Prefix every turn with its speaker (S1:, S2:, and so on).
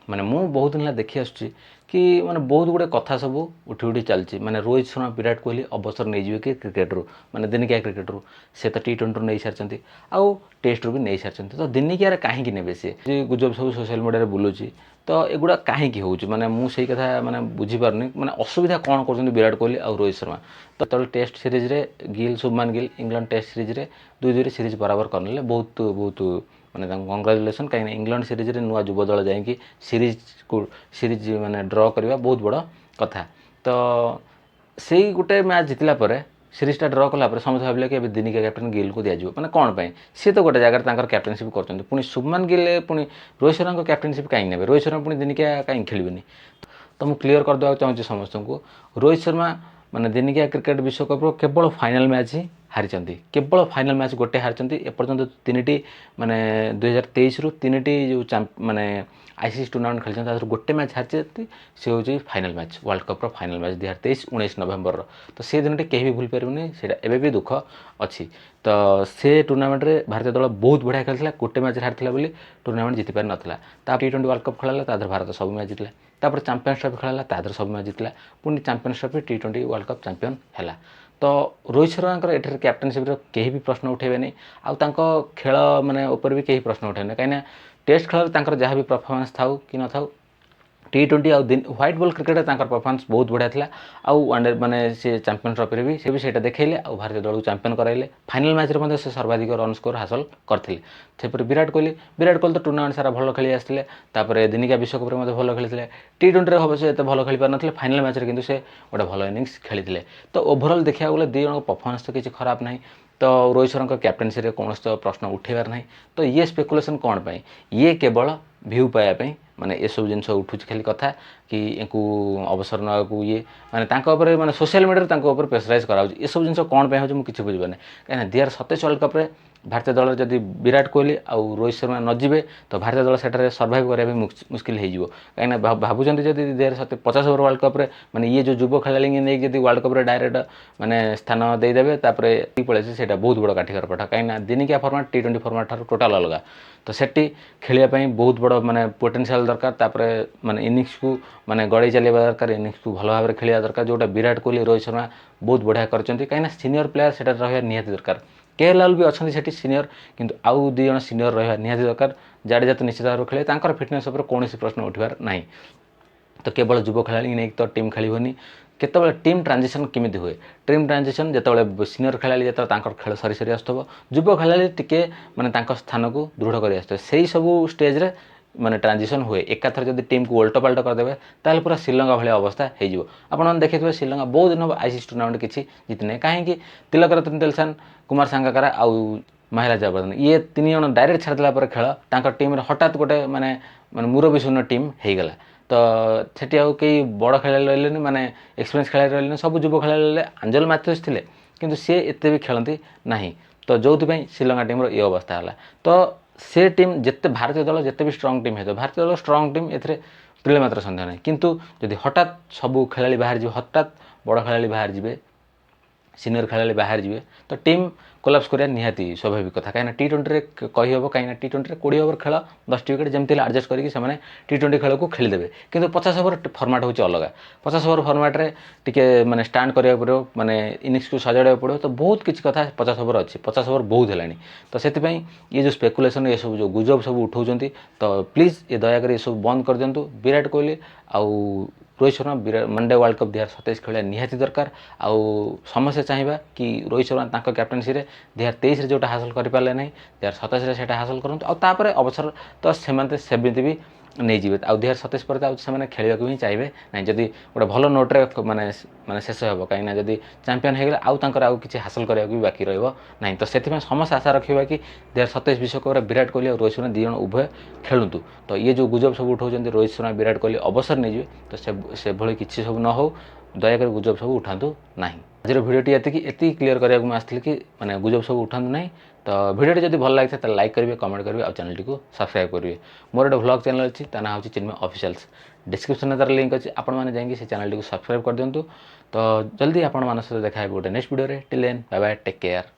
S1: ମାନେ ମୁଁ ବହୁତ ଦିନ ହେଲା ଦେଖି ଆସୁଛି कि माने बहुत गुड़े कथा सब उठी उठी चलती माने रोहित शर्मा विराट कोहली अवसर नहीं जी कि क्रिकेट माने दिनिकिया क्रिकेट से तो T20 नहीं सारी आउ टेस्ट भी नहीं सारी तो दिनिकिया कहीं ने सी गुजब सब सोशल मीडिया बुलूची तो एगुड़ा कहीं हो माने मुझे कथा माने बुझीपारनी माने असुविधा कौन कर विराट कोहली और रोहित शर्मा तो टेस्ट सीरीज रे Gill Shubman Gill England test series रे 2-2 सीरीज बराबर करने बहुत बहुत माने कंग्राचुलेसन कहीं इंग्लैंड सीरीज रे नुआ युव दल जाकि सीरीज माने ड्र करवा बहुत बड़ कथा तो से गोटे मैच जितला सीरीजटा ड्र कला समस्त भाविले कि दिनिकिया कैप्टेन गिल को दिज्व मैंने कौन पाई सी तो गोटे जगह कैप्टेनशिप कर शुभमान गिल पुणी रोहित शर्मा कैप्टेनशिप कहीं ने रोहित शर्मा पुणी दिनिकिया कहीं खेलनी तो मुझे क्लीयर करदेवा चाहिए समस्त को रोहित शर्मा माने दिनिकिया क्रिकेट विश्वकप केवल फाइनाल मैच ही हारी केवल फाइनाल मैच गोटे हारी एपर्तंत 3टी माने 2023 रु 3टी जो माने आईसीसी टूर्नामेंट खेलते गोटे मैच हारी सी हूँ final match world cup final match 2023 19 नवेम्बर तो से दिन कहीं भी भूल पारे से एवं भी दुख अच्छी तो से टूर्नामेंट रे भारतीय दल बहुत बढ़िया खेलता गोटे मैच हारी बोली टूर्नामेंट जीति पार नाला T20 वर्ल्ड कप खेला तादर भारत सब मैच जीतला तापर चैंपियंस ट्रॉफी खेला तादर सब मैच जीतला पुणी champions trophy T20 world cup champion है तो रोहित शर्मा एठार कैप्टेनशिप कहीं भी प्रश्न उठेबे खेल माने ऊपर भी कहीं प्रश्न उठेबे कहीं टेस्ट खेल जहाँ भी परफॉर्मेंस था कि न था T20 आउ व्हाइट बॉल क्रिकेट परफॉर्मेंस बहुत बढ़िया था आउ वनडे माने से चैंपियन ट्रॉफी भी से देखले आ भारतीय दल को चैंपियन कराइले फाइनल मैच रे से सर्वाधिक रन स्कोर हासिल करते से विराट कोहली तो टूर्नामेंट सारा भल खेली आसते दिनिकिया विश्वकप में भल खेली T20 अवश्य एत भल खेली पार ना फाइनल मैच किंतु से गोटे भल इनिंग्स खेली तो ओभरऑल देखा गले दी जन परफॉर्मेंस तो किसी खराब ना तो रोहित शर्मा कैप्टेनसी रे कौन तो प्रश्न उठेबार ना तो ये स्पेकुलेसन कौन पाई ये केवल भ्यू पाइबापी माने ये सब जिन उठू खाली कथा कि इनको अवसर ना ये माने माने सोशल मीडिया प्रेसराइज कराऊँ ये सब जिन कौन हो मुझे बुझे कहीं 2027 वर्ल्ड कप रे भारतीय दल जदि विराट कोहली और रोहित शर्मा न जीवे तो भारतीय दल से सर्वाइव करा मुश्किल हो कहीं भावुं जदि 2050 ओवर वर्ल्ड कप रे माने ये जो युव खेला नहीं जब वर्ल्ड कप रे डायरेक्ट माने स्थान देदेवे पड़े से बहुत बड़ काठिकर पाठ कहीं दिनिकिया फॉर्मेट T20 फॉर्मेट ठार टोटाल अलग तो सेठी खेलिया बहुत बड़ माने पोटेंशियल दरकार माने इनिंग्स को माने गड़े चलवा दरकार इनिंग्स को भल भाव खेलिया दरकार जोटा विराट कोहली रोहित शर्मा बहुत बढ़िया करछंती कहीं सीनियर प्लेयर से रहा निहाती दरकार KL भी अच्छा से सीनियर किंतु आउ 2 जन सीनियर रहा निहाती दरकार जाडेजा तो निश्चित भाव खेले फिटनेस उपर कौन प्रश्न उठबार ना तो केवल युव खेला नहीं तो टीम खेलनी केतबेले टीम ट्रांजिशन केमी हुए टीम ट्रांजिशन जितेबाला सीनियर खेला जो खेल सरी सरी आसुव युव खेला टी माने स्थान को दृढ़ कर से सब स्टेज रे माने ट्रांजिशन हुए एकाथर जब टीम को उल्ट पाल्ट करदे ताल पूरा श्रीलंका भाई अवस्था हो देखिए श्रीलंका बहुत दिन हम आईसीसी टूर्नामेंट किसी जीतने कहीं तिलक रतन दिलशान कुमार सांगाकारा आउ महाराज जबरदन ये 3 जन डायरेक्ट छाड़देला खेल टीम हठात गोटे माने मुरबी शून्य टीम हो गला तो सेठी आउ कई बड़ खेला रही माने एक्सपीरियंस खेला रही सब युव खेला रही आंजल मैथ्यूज थे किंतु सी एते भी खेलती ना तो जो श्रीलंका टीम ये अवस्था है तो से टीम जिते भारतीय दल जिते भी स्ट्रंग टीम है भारतीय दल स्ट्रंग टीम ए मात्र सन्देह ना किंतु जदि हठात सब खेला बाहर जी हठात बड़ खेला बाहर जी सीनियर खेला बाहर जी तो टीम कोलाप्स करा निहाती स्वाभाविक कथा कहीं T20 रे कही हम कहीं T20 रे 20 ओवर खेल 10 विकेट जमती एडजस्ट करके T20 खेल को खेलीदेवे किंतु 50 ओवर फर्माट हूँ अलग 50 ओवर फर्माट रे टिके माने स्टांड करा पड़ो माने इनिंग्स को सजाड़ा पड़ो तो बहुत किसी कथा 50 ओवर अच्छी 50 ओवर बहुत है तो से ये जो स्पेकुलेसन ये सब जो गुजब सब उठाऊँ तो प्लीज ये दयाकोरी ये सब बंद कर दिंतु विराट कोहली आउ Rohit Sharma one day world cup 2027 खेलिया निहाती दरकार आउ समस्या चाहिए कि रोहित शर्मा कैप्टेनसी रे 2023 रे जोटा हासिल कर पारे ना 2027 से हासिल करूँ आउे अवसर तो सेमती भी नहीं जीवे आ 2027 पर से खेल ही चाहिए ना जदि गोटे भल नोट्रे माने माने शेष हो कहीं जब चैंपियन हो गले आउ किसी हासिल करने भी बाकी रही तो से समस्त आशा रखा कि 2027 विश्वकप विराट कोहली और रोहित शर्मा 2 जन उभय खेलतु तो ये जो गुजब सब उठाऊँ रोहित शर्मा विराट कोहली अवसर नहीं जीवे तो से भली किसी सब न हो दयाकोरी गुजब सब उठातु ना आज भिडियोटी एति क्लीयर करने को आसती कि माने गुजब सब उठातु ना तो भिडियोटी जब भल लगे तो लाइक करेंगे कमेंट करेंगे और चैनल को सब्सक्राइब करेंगे मोर गोटे व्लॉग चैनल अच्छी ता ना हूँ चिन्मय ऑफिशियल्स डिस्क्रिप्शन में तार लिंक अच्छी आपण मैंने जाइए से चैनल को सब्सक्राइब कर दिंतु तो जल्दी आपण मान सहित देखा गोटे next video till then bye bye take care.